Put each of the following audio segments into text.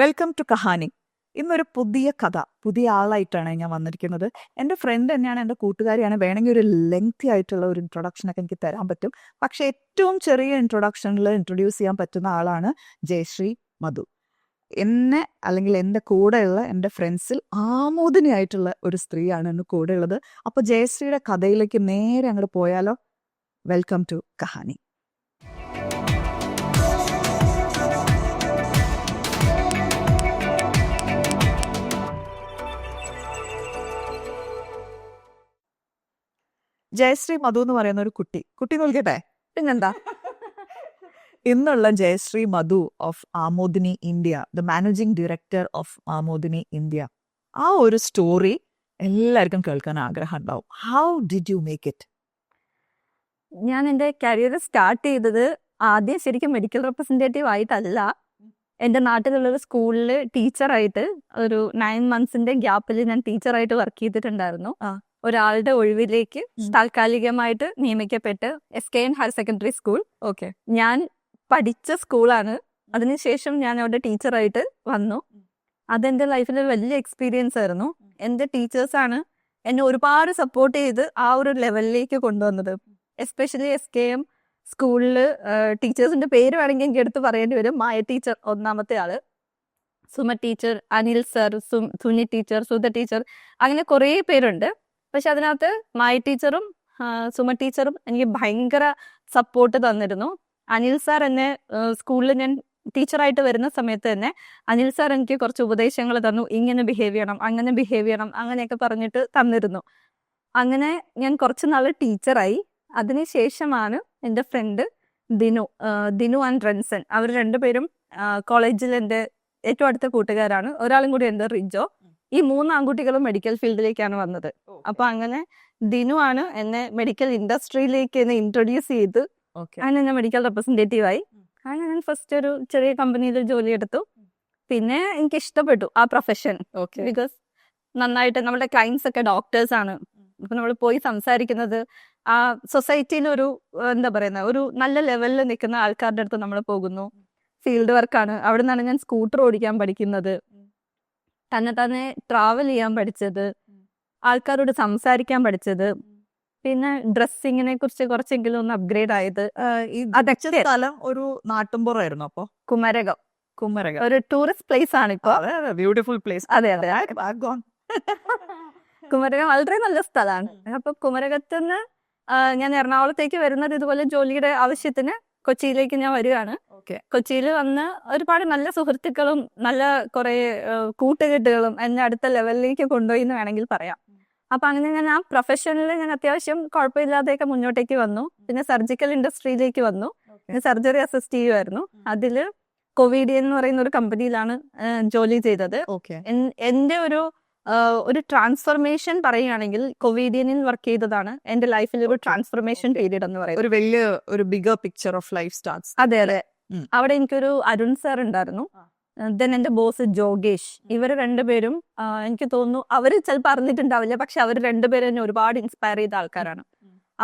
Welcome to Kahani. ഇന്നൊരു പുതിയ കഥ, പുതിയ ആളായിട്ടാണ് ഞാൻ വന്നിരിക്കുന്നത്. എൻ്റെ ഫ്രണ്ട് തന്നെയാണ്, എൻ്റെ കൂട്ടുകാരിയാണ്. വേണമെങ്കിൽ ഒരു ലെങ്തി ആയിട്ടുള്ള ഒരു ഇൻട്രൊഡക്ഷനൊക്കെ എനിക്ക് തരാൻ പറ്റും. പക്ഷേ ഏറ്റവും ചെറിയ ഇൻട്രൊഡക്ഷനിൽ ഇൻട്രൊഡ്യൂസ് ചെയ്യാൻ പറ്റുന്ന ആളാണ് ജയശ്രീ മധു. എന്നെ അല്ലെങ്കിൽ എൻ്റെ കൂടെയുള്ള എൻ്റെ ഫ്രണ്ട്സിൽ ആമോദിനിയായിട്ടുള്ള ഒരു സ്ത്രീയാണ് എൻ്റെ കൂടെ ഉള്ളത്. അപ്പോൾ ജയശ്രീയുടെ കഥയിലേക്ക് നേരെ അങ്ങോട്ട് പോയാലോ? Welcome to Kahani. ജയശ്രീ മധു എന്ന് പറയുന്ന ഒരു കുട്ടി നോക്കട്ടെ, പിന്നെന്താ. ഇന്നുള്ള Jayashree Madhu of Amodini India, the managing director of Amodini India. ആ ഒരു സ്റ്റോറി എല്ലാവർക്കും കേൾക്കാൻ ആഗ്രഹം ഉണ്ടാവും. How did you make it? ഞാൻ എൻ്റെ കരിയർ സ്റ്റാർട്ട് ചെയ്തത് ആദ്യം ശരിക്കും മെഡിക്കൽ റെപ്രസെൻറ്റേറ്റീവ് ആയിട്ടല്ല. എൻ്റെ നാട്ടിലുള്ളൊരു സ്കൂളിൽ ടീച്ചറായിട്ട് ഒരു 9 months ഗ്യാപ്പിൽ ഞാൻ ടീച്ചറായിട്ട് വർക്ക് ചെയ്തിട്ടുണ്ടായിരുന്നു. ഒരാളുടെ ഒഴിവിലേക്ക് താൽക്കാലികമായിട്ട് നിയമിക്കപ്പെട്ട് SKN higher secondary school. Okay. ഞാൻ പഠിച്ച സ്കൂളാണ്. അതിനുശേഷം ഞാൻ അവിടെ ടീച്ചറായിട്ട് വന്നു. അതെൻ്റെ ലൈഫിൽ വലിയ എക്സ്പീരിയൻസ് ആയിരുന്നു. എൻ്റെ ടീച്ചേഴ്സാണ് എന്നെ ഒരുപാട് സപ്പോർട്ട് ചെയ്ത് ആ ഒരു ലെവലിലേക്ക് കൊണ്ടുവന്നത്. എസ്പെഷ്യലി SKM സ്കൂളിൽ ടീച്ചേഴ്സിൻ്റെ പേര് വേണമെങ്കിൽ എനിക്ക് എടുത്ത് പറയേണ്ടി വരും. മായ ടീച്ചർ ഒന്നാമത്തെ ആള്, Suma teacher, Anil sir, Suni teacher, Sudha teacher, അങ്ങനെ കുറേ പേരുണ്ട്. പക്ഷെ അതിനകത്ത് മായ ടീച്ചറും സുമ ടീച്ചറും എനിക്ക് ഭയങ്കര സപ്പോർട്ട് തന്നിരുന്നു. അനിൽ സാർ എന്നെ സ്കൂളിൽ ഞാൻ ടീച്ചറായിട്ട് വരുന്ന സമയത്ത് തന്നെ അനിൽ സാർ എനിക്ക് കുറച്ച് ഉപദേശങ്ങൾ തന്നു. ഇങ്ങനെ ബിഹേവ് ചെയ്യണം, അങ്ങനെ ബിഹേവ് ചെയ്യണം, അങ്ങനെയൊക്കെ പറഞ്ഞിട്ട് തന്നിരുന്നു. അങ്ങനെ ഞാൻ കുറച്ച് നാൾ ടീച്ചറായി. അതിനുശേഷമാണ് എൻ്റെ ഫ്രണ്ട് ദിനു ആൻഡ് റെൻസൺ, അവർ രണ്ടുപേരും കോളേജിൽ എൻ്റെ ഏറ്റവും അടുത്ത കൂട്ടുകാരാണ്. ഒരാളും കൂടി എൻ്റെ റിജോ. ഈ 3 ആൺകുട്ടികളും മെഡിക്കൽ ഫീൽഡിലേക്കാണ് വന്നത്. അപ്പൊ അങ്ങനെ ദിനു ആണ് എന്നെ മെഡിക്കൽ ഇൻഡസ്ട്രിയിലേക്ക് എന്നെ ഇൻട്രൊഡ്യൂസ് ചെയ്ത് അങ്ങനെ ഞാൻ മെഡിക്കൽ റെപ്രസെൻറ്റേറ്റീവ് ആയി. അങ്ങനെ ഞാൻ ഫസ്റ്റ് ഒരു ചെറിയ കമ്പനിയിൽ ജോലി എടുത്തു. പിന്നെ എനിക്ക് ഇഷ്ടപ്പെട്ടു ആ പ്രൊഫഷൻ. ബിക്കോസ് നന്നായിട്ട് നമ്മുടെ ക്ലയൻസ് ഒക്കെ ഡോക്ടേഴ്സ് ആണ്. അപ്പൊ നമ്മൾ പോയി സംസാരിക്കുന്നത് ആ സൊസൈറ്റിയിൽ ഒരു എന്താ പറയുന്ന ഒരു നല്ല ലെവലിൽ നിൽക്കുന്ന ആൾക്കാരുടെ അടുത്ത് നമ്മൾ പോകുന്നു. ഫീൽഡ് വർക്കാണ്. അവിടെ നിന്നാണ് ഞാൻ സ്കൂട്ടർ ഓടിക്കാൻ പഠിക്കുന്നത്, തന്നെ ട്രാവൽ ചെയ്യാൻ പഠിച്ചത്, ആൾക്കാരോട് സംസാരിക്കാൻ പഠിച്ചത്, പിന്നെ ഡ്രസ്സിങ്ങിനെ കുറിച്ച് കുറച്ചെങ്കിലും ഒന്ന് അപ്ഗ്രേഡ് ആയത്. അതൊക്കെ സ്ഥലം ഒരു നാട്ടുമ്പുറമായിരുന്നു. അപ്പൊ കുമരകം ഒരു ടൂറിസ്റ്റ് പ്ലേസ് ആണ് ഇപ്പൊ. Beautiful place. അതെ. കുമരകം വളരെ നല്ല സ്ഥലമാണ്. അപ്പൊ കുമരകത്ത് നിന്ന് ഞാൻ എറണാകുളത്തേക്ക് വരുന്നത് ഇതുപോലെ ജോലിയുടെ ആവശ്യത്തിന് കൊച്ചിയിലേക്ക് ഞാൻ വരികയാണ്. കൊച്ചിയിൽ വന്ന് ഒരുപാട് നല്ല സുഹൃത്തുക്കളും നല്ല കുറെ കൂട്ടുകെട്ടുകളും എന്നെ അടുത്ത ലെവലിലേക്ക് കൊണ്ടുപോയി എന്ന് വേണമെങ്കിൽ പറയാം. അപ്പൊ അങ്ങനെ ഞാൻ ആ പ്രൊഫഷനിൽ ഞാൻ അത്യാവശ്യം കുഴപ്പമില്ലാതെയൊക്കെ മുന്നോട്ടേക്ക് വന്നു. പിന്നെ സർജിക്കൽ ഇൻഡസ്ട്രിയിലേക്ക് വന്നു. സർജറി അസിസ്റ്റ് ചെയ്യുമായിരുന്നു. അതില് കൊവിഡിയൻ എന്ന് പറയുന്ന ഒരു കമ്പനിയിലാണ് ജോലി ചെയ്തത്. എന്റെ ഒരു ട്രാൻസ്ഫർമേഷൻ പറയുകയാണെങ്കിൽ കൊവിഡിയനിൽ വർക്ക് ചെയ്തതാണ് എന്റെ ലൈഫിൽ ഒരു ട്രാൻസ്ഫർമേഷൻ പീരീഡ് എന്ന് പറയുന്നത്. ഒരു വലിയ ഒരു bigger picture of life starts. അതെ. അവിടെ എനിക്കൊരു അരുൺ സാർ ഉണ്ടായിരുന്നു. ദെൻ എന്റെ ബോസ് ജോഗേഷ്. ഇവര് രണ്ടുപേരും എനിക്ക് തോന്നുന്നു അവര് ചിലപ്പോൾ അറിഞ്ഞിട്ടുണ്ടാവില്ല, പക്ഷെ അവർ രണ്ടുപേരും എന്നെ ഒരുപാട് ഇൻസ്പയർ ചെയ്ത ആൾക്കാരാണ്.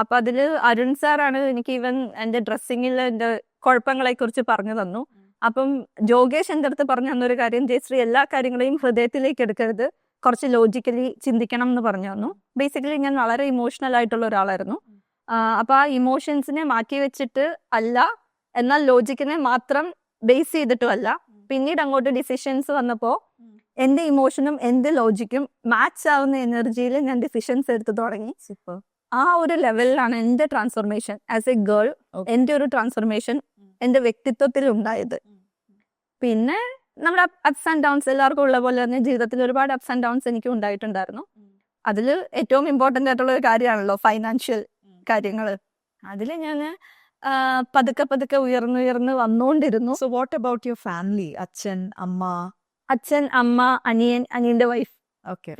അപ്പൊ അതില് അരുൺ സാറാണ് എനിക്ക് ഈവൻ എന്റെ ഡ്രസ്സിങ്ങിൽ എന്റെ കുഴപ്പങ്ങളെ കുറിച്ച് പറഞ്ഞു തന്നു. അപ്പം ജോഗേഷ് എന്റെ അടുത്ത് പറഞ്ഞു തന്നൊരു കാര്യം, ജയശ്രീ എല്ലാ കാര്യങ്ങളെയും ഹൃദയത്തിലേക്ക് എടുക്കരുത്, കുറച്ച് ലോജിക്കലി ചിന്തിക്കണം എന്ന് പറഞ്ഞു തന്നു. ബേസിക്കലി ഞാൻ വളരെ ഇമോഷണൽ ആയിട്ടുള്ള ഒരാളായിരുന്നു. അപ്പൊ ആ ഇമോഷൻസിനെ മാറ്റി വെച്ചിട്ട് അല്ല, എന്നാൽ ലോജിക്കിനെ മാത്രം ബേസ് ചെയ്തിട്ടും അല്ല. പിന്നീട് അങ്ങോട്ട് ഡിസിഷൻസ് വന്നപ്പോൾ എന്റെ ഇമോഷനും എന്റെ ലോജിക്കും മാച്ച് ആവുന്ന എനർജിയിൽ ഞാൻ ഡിസിഷൻസ് എടുത്തു തുടങ്ങി. ആ ഒരു ലെവലിലാണ് എന്റെ ട്രാൻസ്ഫോർമേഷൻ ആസ് എ ഗേൾ, എന്റെ ഒരു ട്രാൻസ്ഫോർമേഷൻ എന്റെ വ്യക്തിത്വത്തിൽ ഉണ്ടായത്. പിന്നെ നമ്മുടെ അപ്സ് ആൻഡ് ഡൗൺസ് എല്ലാവർക്കും ഉള്ള പോലെ തന്നെ ജീവിതത്തിൽ ഒരുപാട് അപ്സ് ആൻഡ് ഡൗൺസ് എനിക്ക് ഉണ്ടായിട്ടുണ്ടായിരുന്നു. അതിൽ ഏറ്റവും ഇമ്പോർട്ടൻ്റ് ആയിട്ടുള്ള ഒരു കാര്യമാണല്ലോ ഫൈനാൻഷ്യൽ കാര്യങ്ങൾ. അതിൽ ഞാൻ പതുക്കെ ഉയർന്ന് വന്നുകൊണ്ടിരുന്നു. So what about your family? അച്ഛൻ, അമ്മ, അനിയന്റെ വൈഫ്.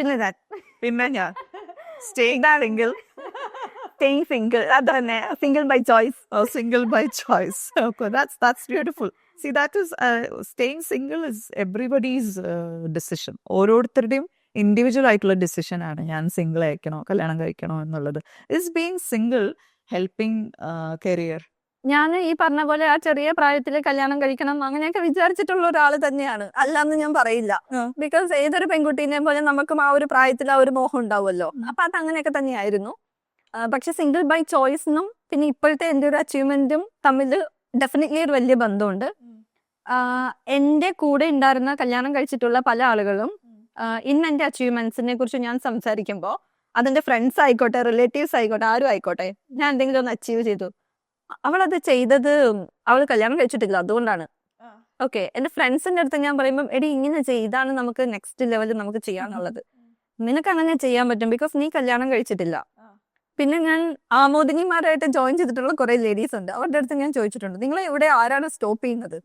പിന്നെ ഞാൻ സ്റ്റേയിങ് സിംഗിൾ. അത് തന്നെ, single by choice. Single by choice. Okay, that's beautiful. See, that is staying single is everybody's decision. ഓരോരുത്തരുടെയും ഇൻഡിവിജ്വൽ ആയിട്ടുള്ള ഡിസിഷൻ ആണ്. ഞാൻ സിംഗിൾ ആയിരിക്കണോ കല്യാണം കഴിക്കണോ എന്നുള്ളത്. Is being single helping career? ഞാൻ ഈ പറഞ്ഞ പോലെ ആ ചെറിയ പ്രായത്തിൽ കല്യാണം കഴിക്കണം അങ്ങനെയൊക്കെ വിചാരിച്ചിട്ടുള്ള ഒരാൾ തന്നെയാണ്, അല്ലാന്ന് ഞാൻ പറയില്ല. ബിക്കോസ് ഏതൊരു പെൺകുട്ടീനെ പോലെ നമുക്കും ആ ഒരു പ്രായത്തിൽ ആ ഒരു മോഹം ഉണ്ടാവുമല്ലോ. അപ്പൊ അത് അങ്ങനെയൊക്കെ തന്നെയായിരുന്നു. പക്ഷെ സിംഗിൾ ബൈ ചോയ്സിനും പിന്നെ ഇപ്പോഴത്തെ എൻ്റെ ഒരു അച്ചീവ്മെന്റും തമ്മിൽ ഡെഫിനറ്റ്ലി ഒരു വലിയ ബന്ധമുണ്ട്. എൻ്റെ കൂടെ ഉണ്ടായിരുന്ന കല്യാണം കഴിച്ചിട്ടുള്ള പല ആളുകളും ഇന്ന് എൻ്റെ അച്ചീവ്മെന്റ്സിനെ കുറിച്ച് ഞാൻ സംസാരിക്കുമ്പോൾ അതിന്റെ ഫ്രണ്ട്സ് ആയിക്കോട്ടെ, റിലേറ്റീവ്സ് ആയിക്കോട്ടെ, ആരും ആയിക്കോട്ടെ, ഞാൻ എന്തെങ്കിലും ഒന്ന് അച്ചീവ് ചെയ്തു, അവളത് ചെയ്തത് അവൾ കല്യാണം കഴിച്ചിട്ടില്ല അതുകൊണ്ടാണ്. ഓക്കെ, എന്റെ ഫ്രണ്ട്സിന്റെ അടുത്ത് ഞാൻ പറയുമ്പോൾ എടി ഇങ്ങനെ ചെയ്താണ് നമുക്ക് നെക്സ്റ്റ് ലെവലിൽ നമുക്ക് ചെയ്യാനുള്ളത്, നിനക്ക് അങ്ങനെ ചെയ്യാൻ പറ്റും ബിക്കോസ് നീ കല്യാണം കഴിച്ചിട്ടില്ല. പിന്നെ ഞാൻ ആമോദിനിമാരായിട്ട് ജോയിൻ ചെയ്തിട്ടുള്ള കുറെ ലേഡീസ് ഉണ്ട്, അവരുടെ അടുത്ത് ഞാൻ ചോദിച്ചിട്ടുണ്ട് നിങ്ങളെ ഇവിടെ ആരാണ് സ്റ്റോപ്പ് ചെയ്യുന്നത്,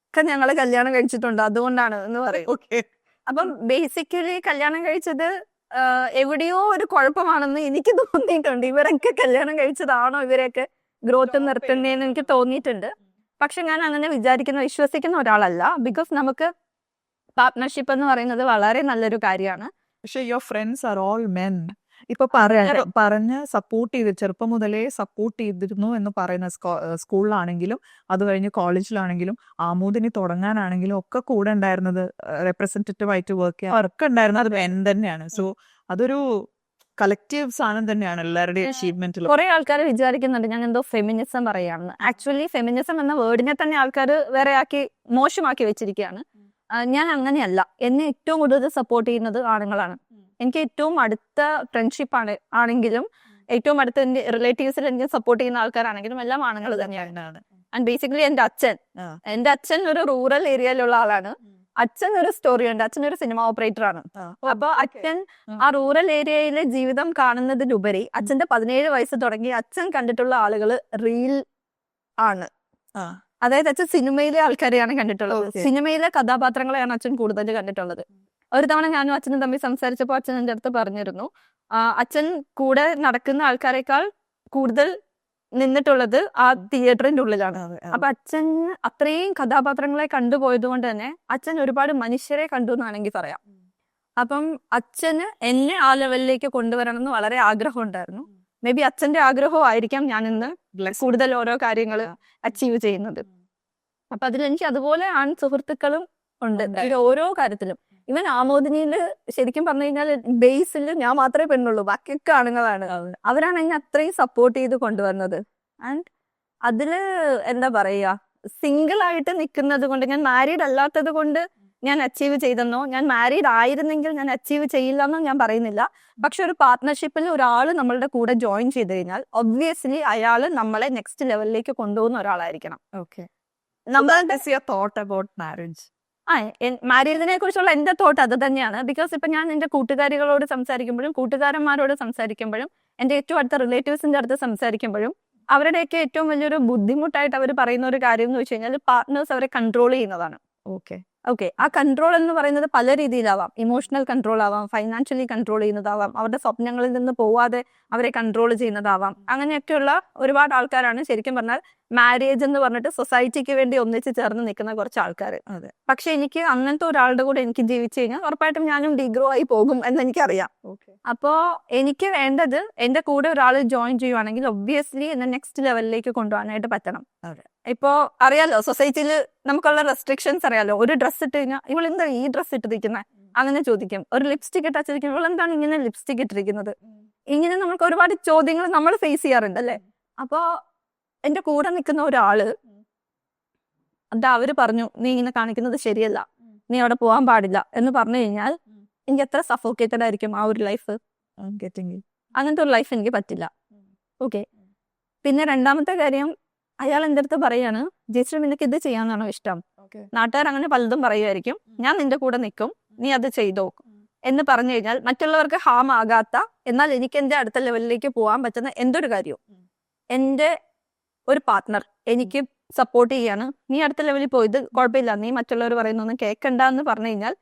ഒക്കെ ഞങ്ങള് കല്യാണം കഴിച്ചിട്ടുണ്ട് അതുകൊണ്ടാണ് എന്ന് പറയും. അപ്പം ബേസിക്കലി കല്യാണം കഴിച്ചത് എവിടെയോ ഒരു കുഴപ്പമാണെന്ന് എനിക്ക് തോന്നിയിട്ടുണ്ട്. ഇവരൊക്കെ കല്യാണം കഴിച്ചതാണോ ഇവരെയൊക്കെ ഗ്രോത്ത് നിർത്തുന്നതെന്ന് എനിക്ക് തോന്നിയിട്ടുണ്ട്. പക്ഷെ ഞാൻ അങ്ങനെ വിശ്വസിക്കുന്ന ഒരാളല്ല. ബിക്കോസ് നമുക്ക് പാർട്ട്ണർഷിപ്പ് എന്ന് പറയുന്നത് വളരെ നല്ലൊരു കാര്യമാണ്. പക്ഷെ your friends are all men. ഇപ്പൊ പറഞ്ഞ് സപ്പോർട്ട് ചെയ്ത് ചെറുപ്പം മുതലേ സപ്പോർട്ട് ചെയ്തിരുന്നു എന്ന് പറയുന്ന സ്കൂളിലാണെങ്കിലും അത് കഴിഞ്ഞ് കോളേജിലാണെങ്കിലും ആമോദിനി തുടങ്ങാനാണെങ്കിലും ഒക്കെ കൂടെ ഉണ്ടായിരുന്നത് റെപ്രസെന്റേറ്റീവ് ആയിട്ട് വർക്ക് ചെയ്യാൻ അവർക്ക് ഉണ്ടായിരുന്നത് അത് മെൻ തന്നെയാണ്. സോ അതൊരു കളക്റ്റീവ് സാധനം തന്നെയാണ് എല്ലാവരുടെയും അച്ചീവ്മെന്റിൽ. കുറെ ആൾക്കാർ വിചാരിക്കുന്നുണ്ട് ഞാൻ എന്തോ ഫെമിനിസം പറയാമെന്ന്. ആക്ച്വലി ഫെമിനിസം എന്ന വേർഡിനെ തന്നെ ആൾക്കാർ വേറെ ആക്കി മോശമാക്കി വെച്ചിരിക്കുകയാണ്. ഞാൻ അങ്ങനെയല്ല. എന്നെ ഏറ്റവും കൂടുതൽ സപ്പോർട്ട് ചെയ്യുന്നത് ആണുങ്ങളാണ്. എനിക്ക് ഏറ്റവും അടുത്ത ഫ്രണ്ട്ഷിപ്പ് ആണെങ്കിലും ഏറ്റവും അടുത്ത എന്റെ റിലേറ്റീവ്സിൽ എനിക്ക് സപ്പോർട്ട് ചെയ്യുന്ന ആൾക്കാരാണെങ്കിലും എല്ലാം ആണുങ്ങൾ തന്നെയാണ്. ആൻഡ് ബേസിക്കലി എന്റെ അച്ഛൻ ഒരു റൂറൽ ഏരിയയിലുള്ള ആളാണ്. അച്ഛൻ ഒരു സ്റ്റോറി ഉണ്ട്, അച്ഛൻ ഒരു സിനിമ ഓപ്പറേറ്റർ ആണ്. അപ്പൊ അച്ഛൻ ആ റൂറൽ ഏരിയയിലെ ജീവിതം കാണുന്നതിലുപരി അച്ഛന്റെ 17 വയസ്സ് തുടങ്ങി അച്ഛൻ കണ്ടിട്ടുള്ള ആളുകള് റീൽ ആണ്. അതായത് അച്ഛൻ സിനിമയിലെ ആൾക്കാരെയാണ് കണ്ടിട്ടുള്ളത്, സിനിമയിലെ കഥാപാത്രങ്ങളെയാണ് അച്ഛൻ കൂടുതൽ കണ്ടിട്ടുള്ളത്. ഒരു തവണ ഞാനും അച്ഛനും തമ്മിൽ സംസാരിച്ചപ്പോൾ അച്ഛൻ എൻ്റെ അടുത്ത് പറഞ്ഞിരുന്നു അച്ഛൻ കൂടെ നടക്കുന്ന ആൾക്കാരെക്കാൾ കൂടുതൽ നിന്നിട്ടുള്ളത് ആ തിയേറ്ററിന്റെ ഉള്ളിലാണ്. അപ്പൊ അച്ഛൻ അത്രയും കഥാപാത്രങ്ങളെ കണ്ടുപോയത് കൊണ്ട് തന്നെ അച്ഛൻ ഒരുപാട് മനുഷ്യരെ കണ്ടു എന്നാണെങ്കിൽ പറയാം. അപ്പം അച്ഛന് എന്നെ ആ ലെവലിലേക്ക് കൊണ്ടുവരണം എന്ന് വളരെ ആഗ്രഹം ഉണ്ടായിരുന്നു. മേ ബി അച്ഛന്റെ ആഗ്രഹമായിരിക്കാം ഞാൻ ഇന്ന് കൂടുതൽ ഓരോ കാര്യങ്ങൾ അച്ചീവ് ചെയ്യുന്നത്. അപ്പൊ അതിൽ എനിക്ക് അതുപോലെ ആൺ സുഹൃത്തുക്കളും ഉണ്ട് ഓരോ കാര്യത്തിലും. ഇവൻ ആമോദിനിയില് ശരിക്കും പറഞ്ഞു കഴിഞ്ഞാൽ ബേസിൽ ഞാൻ മാത്രമേ പെണ്ണുള്ളൂ, ബാക്കിയൊക്കെ ആണുങ്ങളാണ്. അവരാണ് എന്നെ അത്രയും സപ്പോർട്ട് ചെയ്ത് കൊണ്ടുവന്നത്. ആൻഡ് അതില് എന്താ പറയാ, സിംഗിൾ ആയിട്ട് നിൽക്കുന്നത് കൊണ്ട്, ഞാൻ മാരീഡ് അല്ലാത്തത് കൊണ്ട് ഞാൻ അച്ചീവ് ചെയ്തെന്നോ, ഞാൻ മാരീഡ് ആയിരുന്നെങ്കിൽ ഞാൻ അച്ചീവ് ചെയ്യില്ല എന്നോ ഞാൻ പറയുന്നില്ല. പക്ഷെ ഒരു പാർട്ട്ണർഷിപ്പിൽ ഒരാൾ നമ്മളുടെ കൂടെ ജോയിൻ ചെയ്ത് കഴിഞ്ഞാൽ ഒബ്വിയസ്ലി അയാള് നമ്മളെ നെക്സ്റ്റ് ലെവലിലേക്ക് കൊണ്ടുപോകുന്ന ഒരാളായിരിക്കണം. ഓക്കെ, നമ്മളുടെ തോട്ട് അബൌട്ട് മാരേജ് മാരീഡിനെ കുറിച്ചുള്ള എന്റെ തോട്ട് അത് തന്നെയാണ്. ബിക്കോസ് ഇപ്പൊ ഞാൻ എന്റെ കൂട്ടുകാരികളോട് സംസാരിക്കുമ്പോഴും കൂട്ടുകാരന്മാരോട് സംസാരിക്കുമ്പോഴും എന്റെ ഏറ്റവും അടുത്ത റിലേറ്റീവ്സിന്റെ അടുത്ത് സംസാരിക്കുമ്പോഴും അവരുടെയൊക്കെ ഏറ്റവും വലിയൊരു ബുദ്ധിമുട്ടായിട്ട് അവർ പറയുന്ന ഒരു കാര്യം എന്ന് വെച്ച് കഴിഞ്ഞാൽ പാർട്ട്നേഴ്സ് അവരെ കൺട്രോൾ ചെയ്യുന്നതാണ്. ഓക്കെ, ആ കൺട്രോൾ എന്ന് പറയുന്നത് പല രീതിയിലാവാം. ഇമോഷണൽ കൺട്രോൾ ആവാം, ഫൈനാൻഷ്യലി കൺട്രോൾ ചെയ്യുന്നതാവാം, അവരുടെ സ്വപ്നങ്ങളിൽ നിന്ന് പോവാതെ അവരെ കൺട്രോൾ ചെയ്യുന്നതാവാം. അങ്ങനെയൊക്കെയുള്ള ഒരുപാട് ആൾക്കാരാണ് ശരിക്കും പറഞ്ഞാൽ മാരേജ് എന്ന് പറഞ്ഞിട്ട് സൊസൈറ്റിക്ക് വേണ്ടി ഒന്നിച്ച് ചേർന്ന് നിൽക്കുന്ന കുറച്ച് ആൾക്കാർ. പക്ഷെ എനിക്ക് അങ്ങനത്തെ ഒരാളുടെ കൂടെ എനിക്ക് ജീവിച്ചു കഴിഞ്ഞാൽ ഉറപ്പായിട്ടും ഞാനും ഡിഗ്രോ ആയി പോകും എന്ന് എനിക്കറിയാം. അപ്പോ എനിക്ക് വേണ്ടത് എന്റെ കൂടെ ഒരാൾ ജോയിൻ ചെയ്യുവാണെങ്കിൽ ഒബ്വിയസ്ലി എന്നെ നെക്സ്റ്റ് ലെവലിലേക്ക് കൊണ്ടുപോകാനായിട്ട് പറ്റണം. ഇപ്പോ അറിയാലോ, സൊസൈറ്റിയിൽ നമുക്കുള്ള റെസ്ട്രിക്ഷൻസ് അറിയാലോ. ഒരു ഡ്രസ്സ് ഇട്ട് കഴിഞ്ഞാൽ ഇവളെന്താ ഈ ഡ്രസ്സ് ഇട്ടിരിക്കുന്നത് അങ്ങനെ ചോദിക്കും. ഒരു ലിപ്സ്റ്റിക് ഇട്ടിരിക്കും, ഇവളെന്താണ് ഇങ്ങനെ ലിപ്സ്റ്റിക് ഇട്ടിരിക്കുന്നത്. ഇങ്ങനെ നമുക്ക് ഒരുപാട് ചോദ്യങ്ങൾ നമ്മൾ ഫേസ് ചെയ്യാറുണ്ട് അല്ലേ. അപ്പോ എന്റെ കൂടെ നിൽക്കുന്ന ഒരാള് എന്താ അവര് പറഞ്ഞു നീ ഇങ്ങനെ കാണിക്കുന്നത് ശരിയല്ല, നീ അവിടെ പോകാൻ പാടില്ല എന്ന് പറഞ്ഞു കഴിഞ്ഞാൽ എനിക്ക് എത്ര സഫോക്കേറ്റഡ് ആയിരിക്കും ആ ഒരു ലൈഫ്. അങ്ങനത്തെ ഒരു ലൈഫ് എനിക്ക് പറ്റില്ല. ഓക്കെ, പിന്നെ രണ്ടാമത്തെ കാര്യം, അയാൾ എൻ്റെ അടുത്ത് പറയാണ് ജയശ്രീ നിനക്ക് ഇത് ചെയ്യാന്നാണോ ഇഷ്ടം, നാട്ടുകാർ അങ്ങനെ പലതും പറയുമായിരിക്കും, ഞാൻ നിന്റെ കൂടെ നിൽക്കും, നീ അത് ചെയ്തോ എന്ന് പറഞ്ഞു കഴിഞ്ഞാൽ മറ്റുള്ളവർക്ക് ഹാം ആകാത്ത എന്നാൽ എനിക്ക് എന്റെ അടുത്ത ലെവലിലേക്ക് പോകാൻ പറ്റുന്ന എന്തൊരു കാര്യവും എന്റെ ഒരു പാർട്ട്ണർ എനിക്ക് സപ്പോർട്ട് ചെയ്യാണ്. നീ അടുത്ത ലെവലിൽ പോയത് കുഴപ്പമില്ല, നീ മറ്റുള്ളവർ പറയുന്നൊന്നും കേൾക്കണ്ട എന്ന് പറഞ്ഞു കഴിഞ്ഞാൽ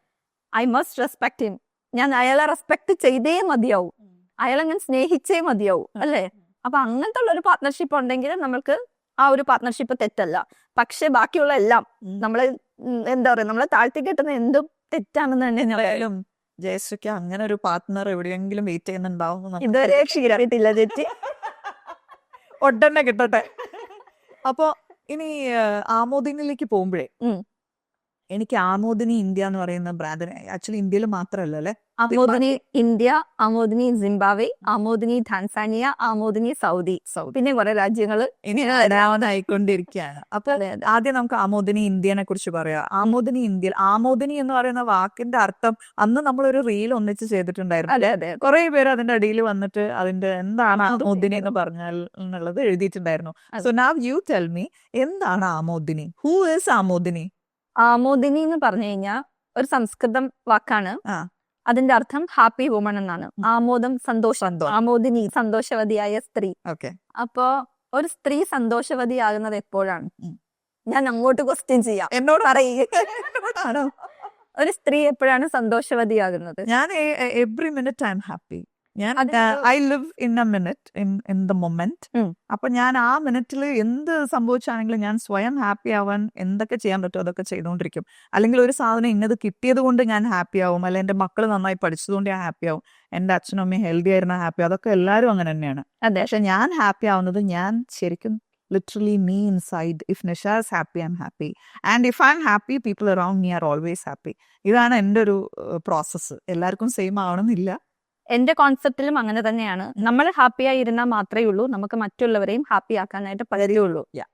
ഐ മസ്റ്റ് റെസ്പെക്ട് ഹിം. ഞാൻ അയാളെ റെസ്പെക്ട് ചെയ്തേ മതിയാവും, അയാളെ ഞാൻ സ്നേഹിച്ചേ മതിയാവും അല്ലേ. അപ്പൊ അങ്ങനത്തെ ഉള്ള ഒരു പാർട്ട്ണർഷിപ്പ് ഉണ്ടെങ്കിൽ നമ്മൾക്ക് ആ ഒരു പാർട്ട്ണർഷിപ്പ് തെറ്റല്ല. പക്ഷെ ബാക്കിയുള്ള എല്ലാം നമ്മള് എന്താ പറയാ, നമ്മളെ താഴ്ത്തി കെട്ടുന്ന എന്തും തെറ്റാണെന്ന് തന്നെ ഞാൻ പറയാം. ജയശ്രീക്ക് അങ്ങനെ ഒരു പാർട്ട്ണർ എവിടെയെങ്കിലും വെയിറ്റ് ചെയ്യുന്നുണ്ടാവും? ഇതുവരെ ക്ഷീരത്തില്ല ചേച്ചി, ഒട്ടന്നെ കിട്ടട്ടെ. അപ്പൊ ഇനി ആമോദിനിലേക്ക് പോകുമ്പോഴേ ഉം. എനിക്ക് ആമോദിനി ഇന്ത്യ എന്ന് പറയുന്ന ബ്രാൻഡിനെ ആക്ച്വലി ഇന്ത്യയിൽ മാത്രമല്ല അല്ലെ, ആമോദിനി ഇന്ത്യ, ആമോദിനി സിംബാബ്വെ, ആമോദിനി ടാൻസാനിയ, ആമോദിനി സൗദി, പിന്നെ കുറെ രാജ്യങ്ങള് ഇനി വരാനായിക്കൊണ്ടിരിക്കുകയാണ്. അപ്പൊ അതെ, അതെ. ആദ്യം നമുക്ക് ആമോദിനി ഇന്ത്യനെ കുറിച്ച് പറയാം. ആമോദിനി ഇന്ത്യ, ആമോദിനി എന്ന് പറയുന്ന വാക്കിന്റെ അർത്ഥം അന്ന് നമ്മളൊരു റീൽ ഒന്നിച്ച് ചെയ്തിട്ടുണ്ടായിരുന്നു. അതെ അതെ കുറെ പേര് അതിന്റെ അടിയിൽ വന്നിട്ട് അതിന്റെ എന്താണ് ആമോദിനി എന്ന് പറഞ്ഞാൽ എന്നുള്ളത് എഴുതിയിട്ടുണ്ടായിരുന്നു. So now you tell me, എന്താണ് ആമോദിനി? Who is ആമോദിനി? ആമോദിനി എന്ന് പറഞ്ഞു കഴിഞ്ഞാൽ ഒരു സംസ്കൃതം വാക്കാണ്. ആ. അതിന്റെ അർത്ഥം ഹാപ്പി വുമൺ എന്നാണ്. ആമോദം, സന്തോഷം. ആമോദിനി സന്തോഷവതിയായ സ്ത്രീ. ഓക്കെ. അപ്പോ ഒരു സ്ത്രീ സന്തോഷവതിയാകുന്നത് എപ്പോഴാണ്? ഞാൻ അങ്ങോട്ട് ക്വസ്റ്റ്യൻ ചെയ്യാം, എന്നോട് പറയുക. ഒരു സ്ത്രീ എപ്പോഴാണ് സന്തോഷവതിയാകുന്നത്? ഞാൻ every minute I am happy. ഞാൻ അതെന്തോ- I live in A minute, in the moment. ഉം. അപ്പൊ ഞാൻ ആ മിനിറ്റിൽ എന്ത് സംഭവിച്ചാണെങ്കിലും ഞാൻ സ്വയം ഹാപ്പി ആവാൻ എന്തൊക്കെ ചെയ്യാൻ പറ്റുമോ അതൊക്കെ ചെയ്തുകൊണ്ടിരിക്കും. അല്ലെങ്കിൽ ഒരു സാധനം ഇന്നത് കിട്ടിയത് കൊണ്ട് ഞാൻ ഹാപ്പി ആവും, അല്ലെങ്കിൽ എന്റെ മക്കൾ നന്നായി പഠിച്ചതുകൊണ്ട് ഞാൻ ഹാപ്പി ആവും, എന്റെ അച്ഛനും അമ്മയും ഹെൽത്തി ആയിരുന്ന ഹാപ്പി, അതൊക്കെ എല്ലാവരും അങ്ങനെ തന്നെയാണ്. അതെ. പക്ഷെ ഞാൻ ഹാപ്പി ആവുന്നത് ഞാൻ ശരിക്കും literally me inside. If Nisha is happy, I'm happy. And if I'm happy, people around me are always happy. ഇതാണ് എൻ്റെ ഒരു പ്രോസസ്സ്. എല്ലാവർക്കും സെയിം ആവണമെന്നില്ല. എന്റെ കോൺസെപ്റ്റിലും അങ്ങനെ തന്നെയാണ്. നമ്മൾ ഹാപ്പി ആയിരുന്നാൽ മാത്രമേ ഉള്ളൂ നമുക്ക് മറ്റുള്ളവരെയും ഹാപ്പി ആക്കാനായിട്ട് പറ്റുള്ളൂ. Yeah.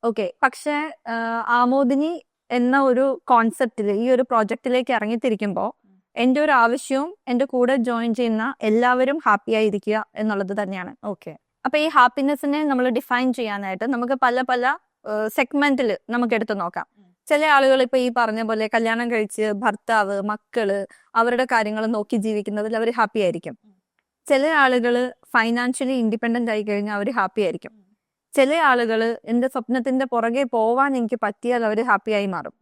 ഓക്കെ. പക്ഷെ ആമോദിനി എന്ന ഒരു കോൺസെപ്റ്റിൽ ഈ ഒരു പ്രോജക്റ്റിലേക്ക് ഇറങ്ങിത്തിരിക്കുമ്പോൾ എന്റെ ഒരു ആവശ്യവും എന്റെ കൂടെ ജോയിൻ ചെയ്യുന്ന എല്ലാവരും ഹാപ്പി ആയിരിക്കുക എന്നുള്ളത് തന്നെയാണ്. ഓക്കെ. അപ്പൊ ഈ ഹാപ്പിനെസ്സിനെ നമ്മൾ ഡിഫൈൻ ചെയ്യാനായിട്ട് നമുക്ക് പല പല സെഗ്മെന്റിൽ നമുക്ക് എടുത്തു നോക്കാം. ചില ആളുകൾ ഇപ്പൊ ഈ പറഞ്ഞ പോലെ കല്യാണം കഴിച്ച് ഭർത്താവ്, മക്കള്, അവരുടെ കാര്യങ്ങൾ നോക്കി ജീവിക്കുന്നതിൽ അവർ ഹാപ്പി ആയിരിക്കും. ചില ആളുകൾ ഫൈനാൻഷ്യലി ഇൻഡിപെൻഡന്റ് ആയി കഴിഞ്ഞാൽ അവർ ഹാപ്പി ആയിരിക്കും. ചില ആളുകൾ എന്റെ സ്വപ്നത്തിന്റെ പുറകെ പോവാൻ എനിക്ക് പറ്റിയാൽ അവർ ഹാപ്പി ആയി മാറും.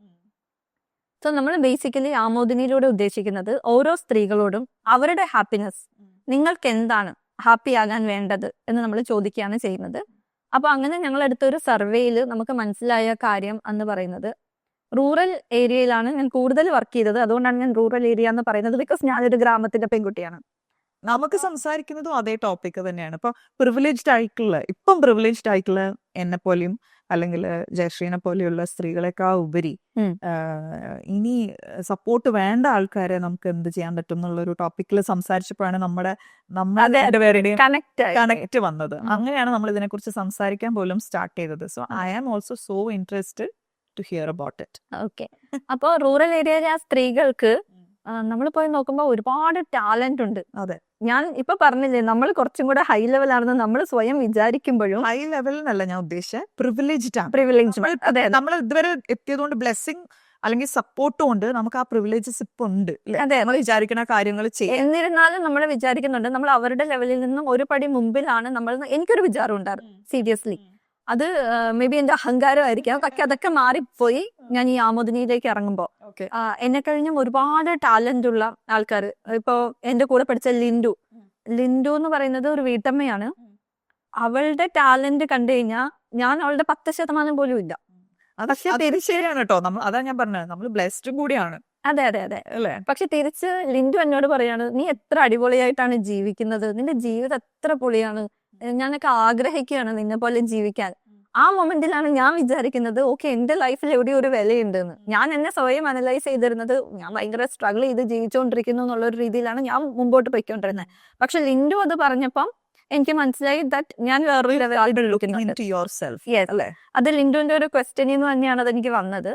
സോ നമ്മൾ ബേസിക്കലി ആമോദിനിയിലൂടെ ഉദ്ദേശിക്കുന്നത് ഓരോ സ്ത്രീകളോടും അവരുടെ ഹാപ്പിനെസ്, നിങ്ങൾക്ക് എന്താണ് ഹാപ്പി ആകാൻ വേണ്ടത് എന്ന് നമ്മൾ ചോദിക്കുകയാണ് ചെയ്യുന്നത്. അപ്പൊ അങ്ങനെ ഞങ്ങൾ എടുത്തൊരു സർവേയിൽ നമുക്ക് മനസ്സിലായ കാര്യം എന്ന് പറയുന്നത്, റൂറൽ ഏരിയയിലാണ് ഞാൻ കൂടുതൽ വർക്ക് ചെയ്തത്. അതുകൊണ്ടാണ് ഞാൻ റൂറൽ ഏരിയ എന്ന് പറയുന്നത്, ബിക്കോസ് ഞാനൊരു ഗ്രാമത്തിന്റെ പെൺകുട്ടിയാണ്. നമുക്ക് സംസാരിക്കുന്നതും അതേ ടോപ്പിക് തന്നെയാണ്. ഇപ്പൊ പ്രിവിലേജ്ഡ് ആയിട്ടുള്ള എന്നെ പോലെയും അല്ലെങ്കിൽ ജയശ്രീനെ പോലെയുള്ള സ്ത്രീകളെക്കാൾ ഉപരി ഇനി സപ്പോർട്ട് വേണ്ട ആൾക്കാരെ നമുക്ക് എന്ത് ചെയ്യാൻ പറ്റും എന്നുള്ളൊരു ടോപ്പിക്കിൽ സംസാരിച്ചപ്പോഴാണ് നമ്മുടെ രണ്ടുപേരുടെയും കണക്ട് വന്നത്. അങ്ങനെയാണ് നമ്മൾ ഇതിനെക്കുറിച്ച് സംസാരിക്കാൻ പോലും സ്റ്റാർട്ട് ചെയ്തത്. So I am also so interested to hear about it. Okay. അപ്പോൾ റൂറൽ ഏരിയയിലെ ആ സ്ത്രീകൾക്ക് നമ്മൾ പോയി നോക്കുമ്പോൾ ഒരുപാട് ടാലന്റ് ഉണ്ട്. അതെ. ഞാൻ ഇപ്പൊ പറഞ്ഞില്ലേ, നമ്മൾ കുറച്ചും കൂടെ ഹൈ ലെവൽ ആണെന്ന് നമ്മൾ സ്വയം വിചാരിക്കുമ്പോഴും, ഹൈ ലെവലിനല്ല ഞാൻ ഉദ്ദേശിച്ചത്, പ്രിവിലേജ്ഡ് ആണ്. പ്രിവിലേജ്. അതെ, നമ്മൾ ഇതുവരെ എത്തിയതുകൊണ്ട് ബ്ലെസ്സിങ് അല്ലെങ്കിൽ സപ്പോർട്ടും ഉണ്ട്, നമുക്ക് ആ പ്രിവിലേജസ് ഇപ്പൊ ഉണ്ട്. അതെ, നമ്മൾ വിചാരിക്കുന്ന കാര്യങ്ങൾ ചെയ്യാം. എന്നിരുന്നാലും നമ്മൾ വിചാരിക്കുന്നുണ്ട് നമ്മൾ അവരുടെ ലെവലിൽ നിന്നും ഒരു പടി മുമ്പിലാണ് നമ്മൾ. എനിക്കൊരു വിചാരം ഉണ്ടായിരുന്നു സീരിയസ്ലി. അത് മേ ബി എന്റെ അഹങ്കാരമായിരിക്കാം. പക്ഷെ അതൊക്കെ മാറിപ്പോയി ഞാൻ ഈ ആമോദിനിയിലേക്ക് ഇറങ്ങുമ്പോൾ. എന്നെ കഴിഞ്ഞും ഒരുപാട് ടാലന്റ് ഉള്ള ആൾക്കാർ, ഇപ്പോ എന്റെ കൂടെ പഠിച്ച ലിൻഡു എന്ന് പറയുന്നത് ഒരു വീട്ടമ്മയാണ്. അവളുടെ ടാലന്റ് കണ്ടു കഴിഞ്ഞാൽ ഞാൻ അവളുടെ 10% പോലും ഇല്ല. ശരിയാണ് കേട്ടോ. അതാ ഞാൻ പറഞ്ഞത്, നമ്മൾ ബ്ലെസ്ഡും കൂടിയാണ്. അതെ അതെ അതെ അല്ലേ. പക്ഷെ തിരിച്ച് ലിൻഡു എന്നോട് പറയാണ്, നീ എത്ര അടിപൊളിയായിട്ടാണ് ജീവിക്കുന്നത്, നിന്റെ ജീവിതം എത്ര പൊളിയാണ്, ഞാനൊക്കെ ആഗ്രഹിക്കുകയാണ് നിന്നെ പോലെ ജീവിക്കാൻ. ആ മൊമെന്റിലാണ് ഞാൻ വിചാരിക്കുന്നത്, ഓക്കെ, എന്റെ ലൈഫിൽ എവിടെയോ ഒരു വിലയുണ്ടെന്ന്. ഞാൻ എന്നെ സ്വയം അനലൈസ് ചെയ്തിരുന്നത് ഞാൻ ഭയങ്കര സ്ട്രഗിൾ ചെയ്ത് ജീവിച്ചുകൊണ്ടിരിക്കുന്നു എന്നുള്ള ഒരു രീതിയിലാണ് ഞാൻ മുമ്പോട്ട് പോയിക്കൊണ്ടിരുന്നത്. പക്ഷെ ലിൻഡു അത് പറഞ്ഞപ്പം എനിക്ക് മനസ്സിലായി ദാറ്റ് ഞാൻ വേറൊരു അത് ലിൻഡുവിന്റെ ഒരു ക്വസ്റ്റ്യനിൽ തന്നെയാണ് അത് എനിക്ക് വന്നത്.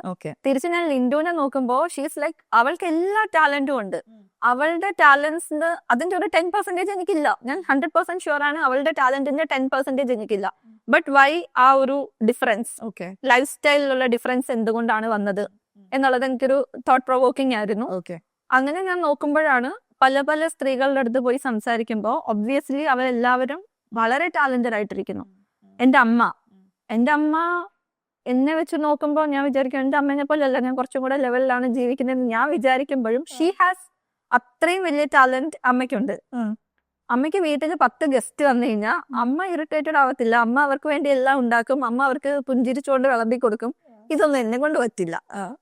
തിരിച്ച് ഞാൻ ലിൻഡുവിനെ നോക്കുമ്പോൾ ഷീസ് ലൈക്ക്, അവൾക്ക് എല്ലാ ടാലന്റും ഉണ്ട്. അവളുടെ ടാലൻസിന് അതിന്റെ ഒരു 10% എനിക്കില്ല. ഞാൻ 100% ഷുവർ ആണ് അവളുടെ ടാലന്റിന്റെ 10% എനിക്കില്ല. ബട്ട് വൈ ആ ഒരു ഡിഫറൻസ്, ലൈഫ് സ്റ്റൈലിലുള്ള ഡിഫറൻസ് എന്തുകൊണ്ടാണ് വന്നത് എന്നുള്ളത് എനിക്കൊരു തോട്ട് പ്രൊവോക്കിംഗ് ആയിരുന്നു. അങ്ങനെ ഞാൻ നോക്കുമ്പോഴാണ് പല പല സ്ത്രീകളുടെ അടുത്ത് പോയി സംസാരിക്കുമ്പോൾ ഒബ്വിയസ്ലി അവരെല്ലാവരും വളരെ ടാലന്റഡ് ആയിട്ടിരിക്കുന്നു. എൻ്റെ അമ്മ എന്നെ വെച്ച് നോക്കുമ്പോൾ ഞാൻ വിചാരിക്കും എൻ്റെ അമ്മേനെ പോലെ അല്ല, ഞാൻ കുറച്ചും കൂടെ ലെവലിലാണ് ജീവിക്കുന്നതെന്ന് ഞാൻ വിചാരിക്കുമ്പോഴും ഷീ ഹാസ് അത്രയും വലിയ ടാലന്റ് അമ്മയ്ക്കുണ്ട്. അമ്മയ്ക്ക് വീട്ടിൽ 10 ഗസ്റ്റ് വന്നു കഴിഞ്ഞാൽ അമ്മ ഇറിറ്റേറ്റഡ് ആവത്തില്ല. അമ്മ അവർക്ക് വേണ്ടി എല്ലാം ഉണ്ടാക്കും. അമ്മ അവർക്ക് പുഞ്ചിരിച്ചുകൊണ്ട് വിളമ്പി കൊടുക്കും. ഇതൊന്നും എന്നെ കൊണ്ട് പറ്റില്ല.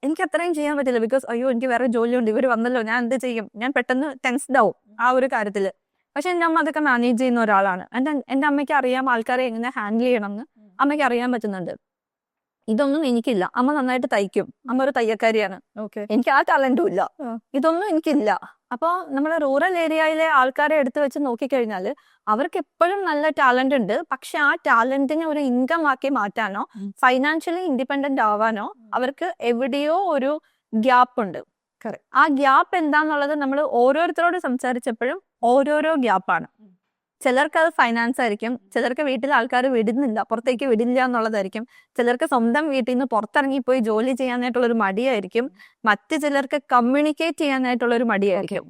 എനിക്ക് അത്രയും ചെയ്യാൻ പറ്റില്ല. ബിക്കോസ് അയ്യോ, എനിക്ക് വേറെ ജോലിയുണ്ട്, ഇവർ വന്നല്ലോ, ഞാൻ എന്ത് ചെയ്യും, ഞാൻ പെട്ടെന്ന് ടെൻസ്ഡ് ആവും ആ ഒരു കാര്യത്തില്. പക്ഷെ എൻ്റെ അമ്മ അതൊക്കെ മാനേജ് ചെയ്യുന്ന ഒരാളാണ്. എൻ്റെ അമ്മയ്ക്ക് അറിയാം ആൾക്കാരെ എങ്ങനെ ഹാൻഡിൽ ചെയ്യണം എന്ന് അമ്മയ്ക്ക് അറിയാൻ പറ്റുന്നുണ്ട്. ഇതൊന്നും എനിക്കില്ല. അമ്മ നന്നായിട്ട് തയ്ക്കും, അമ്മ ഒരു തയ്യക്കാരിയാണ്, ഓക്കെ. എനിക്ക് ആ ടാലന്റും ഇല്ല, ആ. ഇതൊന്നും എനിക്കില്ല. അപ്പോൾ നമ്മുടെ റൂറൽ ഏരിയയിലെ ആൾക്കാരെ എടുത്തു വെച്ച് നോക്കിക്കഴിഞ്ഞാൽ അവർക്ക് എപ്പോഴും നല്ല ടാലന്റ് ഉണ്ട്. പക്ഷെ ആ ടാലന്റിനെ ഒരു ഇൻകം ആക്കി മാറ്റാനോ ഫൈനാൻഷ്യലി ഇൻഡിപെൻഡന്റ് ആവാനോ അവർക്ക് എവിടെയോ ഒരു ഗ്യാപ്പ് ഉണ്ട്. ആ ഗ്യാപ്പ് എന്താന്നുള്ളത് നമ്മൾ ഓരോരുത്തരോട് സംസാരിച്ചപ്പോഴും ഓരോരോ ഗ്യാപ്പാണ്. ചിലർക്ക് അത് ഫൈനാൻസ് ആയിരിക്കും, ചിലർക്ക് വീട്ടിൽ ആൾക്കാർ വിടുന്നില്ല, പുറത്തേക്ക് വിടില്ല എന്നുള്ളതായിരിക്കും, ചിലർക്ക് സ്വന്തം വീട്ടിൽ നിന്ന് പുറത്തിറങ്ങിപ്പോയി ജോലി ചെയ്യാനായിട്ടുള്ളൊരു മടിയായിരിക്കും, മറ്റു ചിലർക്ക് കമ്മ്യൂണിക്കേറ്റ് ചെയ്യാനായിട്ടുള്ളൊരു മടിയായിരിക്കും.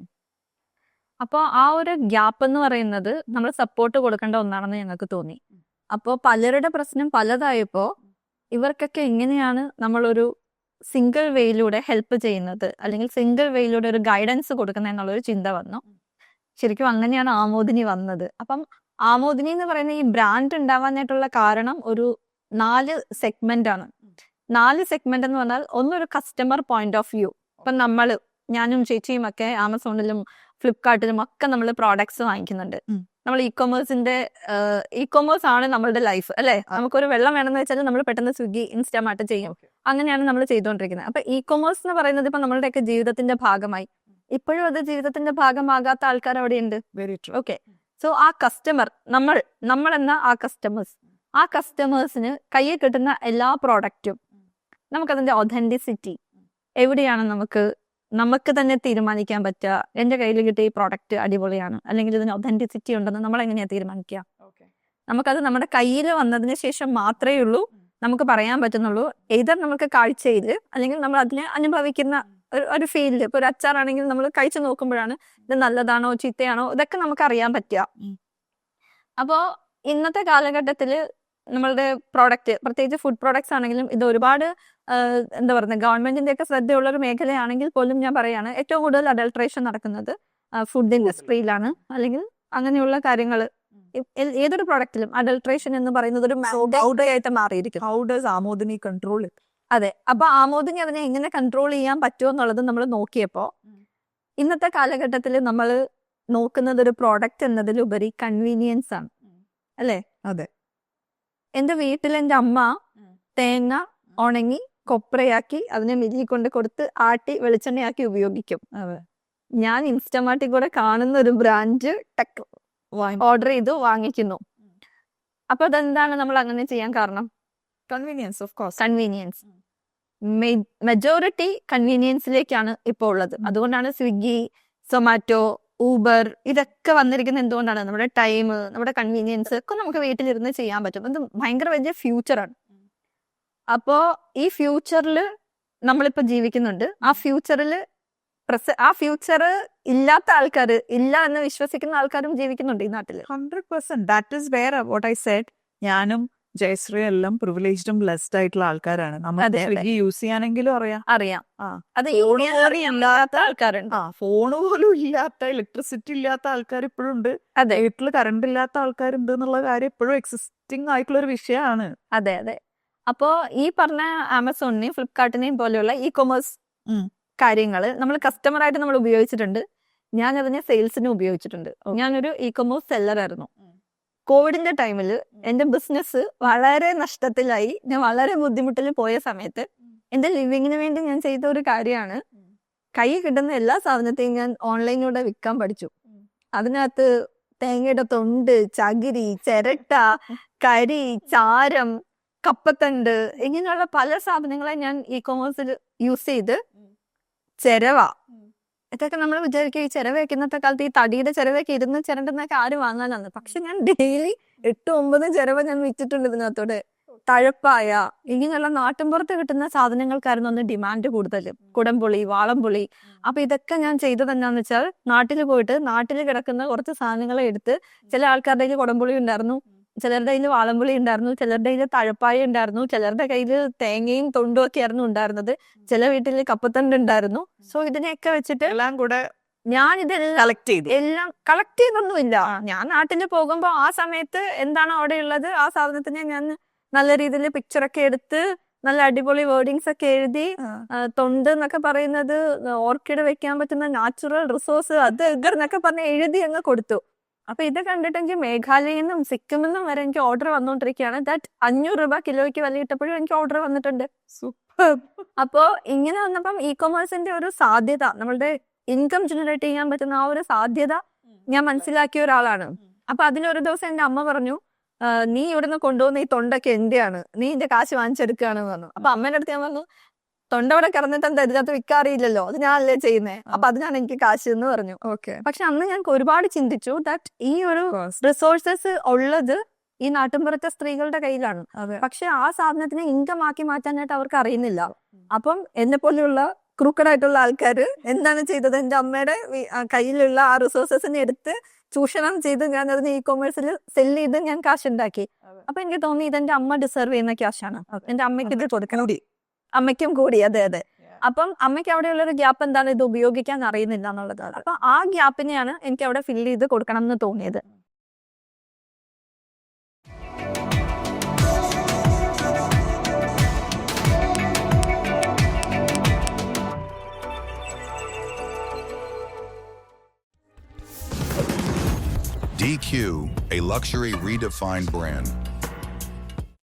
അപ്പോൾ ആ ഒരു ഗ്യാപ്പ് എന്ന് പറയുന്നത് നമ്മൾ സപ്പോർട്ട് കൊടുക്കേണ്ട ഒന്നാണെന്ന് ഞങ്ങൾക്ക് തോന്നി. അപ്പോൾ പലരുടെ പ്രശ്നം പലതായപ്പോൾ ഇവർക്കൊക്കെ എങ്ങനെയാണ് നമ്മളൊരു സിംഗിൾ വേയിലൂടെ ഹെൽപ്പ് ചെയ്യുന്നത്, അല്ലെങ്കിൽ സിംഗിൾ വേയിലൂടെ ഒരു ഗൈഡൻസ് കൊടുക്കുന്നത് എന്നുള്ളൊരു ചിന്ത വന്നു. ശരിക്കും അങ്ങനെയാണ് ആമോദിനി വന്നത്. അപ്പം ആമോദിനി എന്ന് പറയുന്ന ഈ ബ്രാൻഡ് ഉണ്ടാവാനായിട്ടുള്ള കാരണം ഒരു 4 സെഗ്മെന്റ് ആണ്. 4 സെഗ്മെന്റ് എന്ന് പറഞ്ഞാൽ ഒന്നൊരു കസ്റ്റമർ പോയിന്റ് ഓഫ് വ്യൂ. ഇപ്പം ഞാനും ചേച്ചിയും ഒക്കെ ആമസോണിലും ഫ്ലിപ്കാർട്ടിലും ഒക്കെ നമ്മൾ പ്രോഡക്ട്സ് വാങ്ങിക്കുന്നുണ്ട്. നമ്മൾ ഇ-കൊമേഴ്സ് ആണ് നമ്മളുടെ ലൈഫ് അല്ലെ. നമുക്കൊരു വെള്ളം വേണമെന്ന് വെച്ചാൽ നമ്മൾ പെട്ടെന്ന് സ്വിഗ്ഗി, ഇൻസ്റ്റാമാർട്ട് ചെയ്യും. അങ്ങനെയാണ് നമ്മൾ ചെയ്തുകൊണ്ടിരിക്കുന്നത്. അപ്പൊ ഇ-കൊമേഴ്സ് എന്ന് പറയുന്നത് ഇപ്പൊ നമ്മളുടെയൊക്കെ ജീവിതത്തിന്റെ ഭാഗമായി. ഇപ്പോഴും അത് ജീവിതത്തിന്റെ ഭാഗമാകാത്ത ആൾക്കാർ അവിടെയുണ്ട്. Very true. ഓക്കെ. സോ ആ കസ്റ്റമർ, നമ്മൾ എന്ന ആ കസ്റ്റമേഴ്സിന് കയ്യിൽ കിട്ടുന്ന എല്ലാ പ്രോഡക്റ്റും നമുക്കതിന്റെ ഒതന്റിസിറ്റി എവിടെയാണ് നമുക്ക് തന്നെ തീരുമാനിക്കാൻ പറ്റുക. എന്റെ കയ്യിൽ കിട്ടിയ ഈ പ്രോഡക്റ്റ് അടിപൊളിയാണ്, അല്ലെങ്കിൽ ഇതിന് ഒതന്റിസിറ്റി ഉണ്ടെന്ന് നമ്മൾ എങ്ങനെയാണ് തീരുമാനിക്കുക? നമുക്കത് നമ്മുടെ കയ്യിൽ വന്നതിന് ശേഷം മാത്രമേ ഉള്ളൂ നമുക്ക് പറയാൻ പറ്റുന്നുള്ളൂ. ഏതർ നമുക്ക് കാഴ്ചയിൽ, അല്ലെങ്കിൽ നമ്മൾ അതിനെ അനുഭവിക്കുന്ന ഒരു ഫീൽഡ്. ഇപ്പൊ ഒരു അച്ചാറാണെങ്കിൽ നമ്മൾ കഴിച്ചു നോക്കുമ്പോഴാണ് ഇത് നല്ലതാണോ ചീത്തയാണോ ഇതൊക്കെ നമുക്ക് അറിയാൻ പറ്റുക. അപ്പോ ഇന്നത്തെ കാലഘട്ടത്തിൽ നമ്മളുടെ പ്രോഡക്റ്റ്, പ്രത്യേകിച്ച് ഫുഡ് പ്രോഡക്ട്സ് ആണെങ്കിലും, ഇത് ഒരുപാട് എന്താ പറയുക, ഗവൺമെന്റിന്റെ ഒക്കെ ശ്രദ്ധയുള്ള ഒരു മേഖലയാണെങ്കിൽ പോലും ഞാൻ പറയാണ് ഏറ്റവും കൂടുതൽ അഡൾട്രേഷൻ നടക്കുന്നത് ഫുഡ് ഇൻഡസ്ട്രിയിലാണ്. അല്ലെങ്കിൽ അങ്ങനെയുള്ള കാര്യങ്ങൾ ഏതൊരു പ്രോഡക്റ്റിലും അഡൾട്രേഷൻ എന്ന് പറയുന്നത് ഒരു ആയിട്ട് മാറിയിരിക്കും. How does Amodini control it? അതെ. അപ്പൊ ആമോദിനി അതിനെ എങ്ങനെ കൺട്രോൾ ചെയ്യാൻ പറ്റുമോ എന്നുള്ളത് നമ്മൾ നോക്കിയപ്പോ ഇന്നത്തെ കാലഘട്ടത്തിൽ നമ്മൾ നോക്കുന്നത് ഒരു പ്രോഡക്റ്റ് എന്നതിലുപരി കൺവീനിയൻസ് ആണ് അല്ലേ? അതെ. എന്റെ വീട്ടിൽ എന്റെ അമ്മ തേങ്ങ ഉണങ്ങി കൊപ്രയാക്കി അതിനെ മില്ലിൽ കൊണ്ട് കൊടുത്ത് ആട്ടി വെളിച്ചെണ്ണയാക്കി ഉപയോഗിക്കും. ഞാൻ ഇൻസ്റ്റമാർട്ടിൽ കൂടെ കാണുന്ന ഒരു ബ്രാൻഡ് ടെക് ഓർഡർ ചെയ്തു വാങ്ങിക്കുന്നു. അപ്പൊ അതെന്താണ് നമ്മൾ അങ്ങനെ ചെയ്യാൻ കാരണം? Convenience. Of course convenience. Majority കൺവീനിയൻസിലേക്കാണ് ഇപ്പോൾ ഉള്ളത്. അതുകൊണ്ടാണ് സ്വിഗ്ഗി, സൊമാറ്റോ, ഊബർ ഇതൊക്കെ വന്നിരിക്കുന്നത്. എന്തുകൊണ്ടാണ്? നമ്മുടെ ടൈം, നമ്മുടെ കൺവീനിയൻസ് ഒക്കെ നമുക്ക് വീട്ടിലിരുന്ന് ചെയ്യാൻ പറ്റും. അത് ഭയങ്കര വലിയ ഫ്യൂച്ചറാണ്. അപ്പോ ഈ ഫ്യൂച്ചറിൽ നമ്മളിപ്പോ ജീവിക്കുന്നുണ്ട്. ആ ഫ്യൂച്ചർ ഇല്ലാത്ത ആൾക്കാർ, ഇല്ല എന്ന് വിശ്വസിക്കുന്ന ആൾക്കാരും ജീവിക്കുന്നുണ്ട് ഈ നാട്ടില്. 100%. That is where what I said. ഞാനും ജയശ്രീ എല്ലാം പ്രിവിലേജ്ഡും ബ്ലെസ്ഡ് ആയിട്ടുള്ള ആൾക്കാരാണ്. നമുക്ക് സ്വിഗ്ഗി യൂസ് ചെയ്യാനെങ്കിലും അറിയാം. അത് ഇല്ലാത്ത ആൾക്കാരുണ്ട്. ഫോണ് പോലും ഇല്ലാത്ത, ഇലക്ട്രിസിറ്റി ഇല്ലാത്ത ആൾക്കാർ ഇപ്പോഴും ഉണ്ട്. അതെ. വീട്ടിൽ കറണ്ട് ഇല്ലാത്ത ആൾക്കാരുണ്ട് എന്നുള്ള കാര്യം ഇപ്പോഴും എക്സിസ്റ്റിംഗ് ആയിട്ടുള്ള ഒരു വിഷയമാണ്. അതെ. അപ്പോ ഈ പറഞ്ഞ ആമസോണിനെയും ഫ്ലിപ്കാർട്ടിനെയും പോലെയുള്ള ഇ-കൊമേഴ്സ് കാര്യങ്ങൾ നമ്മൾ കസ്റ്റമറായിട്ട് നമ്മൾ ഉപയോഗിച്ചിട്ടുണ്ട്. ഞാൻ അതിനെ സെയിൽസിന് ഉപയോഗിച്ചിട്ടുണ്ട്. ഞാനൊരു ഇ-കൊമേഴ്സ് സെല്ലറായിരുന്നു. കോവിഡിന്റെ ടൈമിൽ എന്റെ ബിസിനസ് വളരെ നഷ്ടത്തിലായി, ഞാൻ വളരെ ബുദ്ധിമുട്ടിൽ പോയ സമയത്ത് എന്റെ ലിവിങ്ങിന് വേണ്ടി ഞാൻ ചെയ്ത ഒരു കാര്യമാണ്, കൈ കിട്ടുന്ന എല്ലാ സാധനത്തെയും ഞാൻ ഓൺലൈനിലൂടെ വിൽക്കാൻ പഠിച്ചു. അതിനകത്ത് തേങ്ങയുടെ തൊണ്ട്, ചകിരി, ചിരട്ട, കരി, ചാരം, കപ്പത്തണ്ട്, ഇങ്ങനെയുള്ള പല സാധനങ്ങളെ ഞാൻ ഇ-കൊമേഴ്സിൽ യൂസ് ചെയ്ത് ചിരവ, ഇതൊക്കെ നമ്മൾ വിചാരിക്കുക ഈ ചിരവയൊക്കെ ഇന്നത്തെ കാലത്ത് ഈ തടിയുടെ ചിരവയൊക്കെ ഇരുന്ന് ചിരണ്ടെന്നൊക്കെ ആര് വാങ്ങാനാണ്. പക്ഷെ ഞാൻ ഡെയിലി 8-9 ചിരവ ഞാൻ വിറ്റിട്ടുണ്ട് ഇതിനകത്തോടെ. തഴപ്പായ ഇങ്ങനെയുള്ള നാട്ടിൻപുറത്ത് കിട്ടുന്ന സാധനങ്ങൾക്കായിരുന്നു അന്ന് ഡിമാൻഡ് കൂടുതൽ. കുടംപുളി, വാളംപുളി. അപ്പൊ ഇതൊക്കെ ഞാൻ ചെയ്തത് എന്താന്ന് വെച്ചാൽ, നാട്ടിൽ പോയിട്ട് നാട്ടിൽ കിടക്കുന്ന കുറച്ച് സാധനങ്ങളെ എടുത്ത്, ചില ആൾക്കാരുടെ കയ്യിൽ കുടംപുളി ഉണ്ടായിരുന്നു, ചിലരുടെ കയ്യിൽ വാളംപുളി ഉണ്ടായിരുന്നു, ചിലരുടെ കയ്യിൽ തഴപ്പായ ഉണ്ടായിരുന്നു, ചിലരുടെ കയ്യിൽ തേങ്ങയും തൊണ്ടും ഒക്കെ ആയിരുന്നു ഉണ്ടായിരുന്നത്, ചില വീട്ടിൽ കപ്പത്തണ്ട് ഉണ്ടായിരുന്നു. സോ ഇതിനെയൊക്കെ വെച്ചിട്ട് എല്ലാം കൂടെ ഞാൻ ഇതെല്ലാം കളക്ട് ചെയ്തൊന്നുമില്ല. ഞാൻ നാട്ടിൽ പോകുമ്പോ ആ സമയത്ത് എന്താണോ അവിടെ ഉള്ളത് ആ സാധനത്തിനെ ഞാൻ നല്ല രീതിയിൽ പിക്ചറൊക്കെ എടുത്ത് നല്ല അടിപൊളി വേർഡിങ്സ് ഒക്കെ എഴുതി, തൊണ്ട് എന്നൊക്കെ പറയുന്നത് ഓർക്കിഡ് വെക്കാൻ പറ്റുന്ന നാച്ചുറൽ റിസോഴ്സ്, അത് എന്നൊക്കെ പറഞ്ഞ് എഴുതി അങ്ങ് കൊടുത്തു. അപ്പൊ ഇത് കണ്ടിട്ട് എനിക്ക് മേഘാലയയിൽ നിന്നും സിക്കിമിൽ നിന്നും വരെ എനിക്ക് ഓർഡർ വന്നുകൊണ്ടിരിക്കുകയാണ്. ദാറ്റ് 500 രൂപ കിലോയ്ക്ക് വില ഇട്ടപ്പോഴും എനിക്ക് ഓർഡർ വന്നിട്ടുണ്ട്. സൂപ്പർ. അപ്പോ ഇങ്ങനെ വന്നപ്പം ഇ കൊമേഴ്സിന്റെ ഒരു സാധ്യത, നമ്മളുടെ ഇൻകം ജനറേറ്റ് ചെയ്യാൻ പറ്റുന്ന ആ ഒരു സാധ്യത ഞാൻ മനസ്സിലാക്കിയ ഒരാളാണ്. അപ്പൊ അതിലൊരു ദിവസം എന്റെ അമ്മ പറഞ്ഞു, നീ ഇവിടുന്ന് കൊണ്ടുപോകുന്ന ഈ തൊണ്ടൊക്കെ എന്റെയാണ്, നീ എന്റെ കാശ് വാങ്ങിച്ചെടുക്കുകയാണെന്ന് പറഞ്ഞു. അപ്പൊ അമ്മേന്റെ അടുത്ത് ഞാൻ പറഞ്ഞു, തൊണ്ട അവിടെ കിടന്നിട്ട് എന്താ ഇതിനകത്ത് വിൽക്കാറിയില്ലല്ലോ, അത് ഞാനല്ലേ ചെയ്യുന്നേ, അപ്പൊ അതിനാണ് എനിക്ക് കാശ് എന്ന് പറഞ്ഞു. ഓക്കെ. പക്ഷെ അന്ന് ഞങ്ങൾക്ക് ഒരുപാട് ചിന്തിച്ചു ദാറ്റ് ഈ ഒരു റിസോഴ്സസ് ഉള്ളത് ഈ നാട്ടിൻപുറത്തെ സ്ത്രീകളുടെ കയ്യിലാണ്. അതെ. പക്ഷെ ആ സാധനത്തിനെ ഇൻകം ആക്കി മാറ്റാനായിട്ട് അവർക്ക് അറിയുന്നില്ല. അപ്പം എന്നെ പോലെയുള്ള ക്രൂക്കഡായിട്ടുള്ള ആൾക്കാര് എന്താണ് ചെയ്തത്, എന്റെ അമ്മയുടെ കയ്യിലുള്ള ആ റിസോഴ്സസിനെ എടുത്ത് ചൂഷണം ചെയ്ത് ഞാൻ അതിന് ഇ കൊമേഴ്സിൽ സെല് ചെയ്ത് ഞാൻ കാശ് ഉണ്ടാക്കി. അപ്പൊ എനിക്ക് തോന്നി ഇതെന്റെ അമ്മ ഡിസർവ് ചെയ്യുന്ന ക്യാഷാണ്, എന്റെ അമ്മയ്ക്ക് ഇത് കൊടുക്കണം, അമ്മയ്ക്കും കൂടി. അതെ അതെ. അപ്പം അമ്മയ്ക്ക് അവിടെയുള്ള ഒരു ഗ്യാപ്പ് എന്താണ്, ഇത് ഉപയോഗിക്കാൻ അറിയുന്നില്ല എന്നുള്ളതാണ്. അപ്പൊ ആ ഗ്യാപ്പിനെയാണ് എനിക്ക് അവിടെ ഫില്ല് ചെയ്ത് കൊടുക്കണം എന്ന് തോന്നിയത്. DQ, a luxury redefined brand.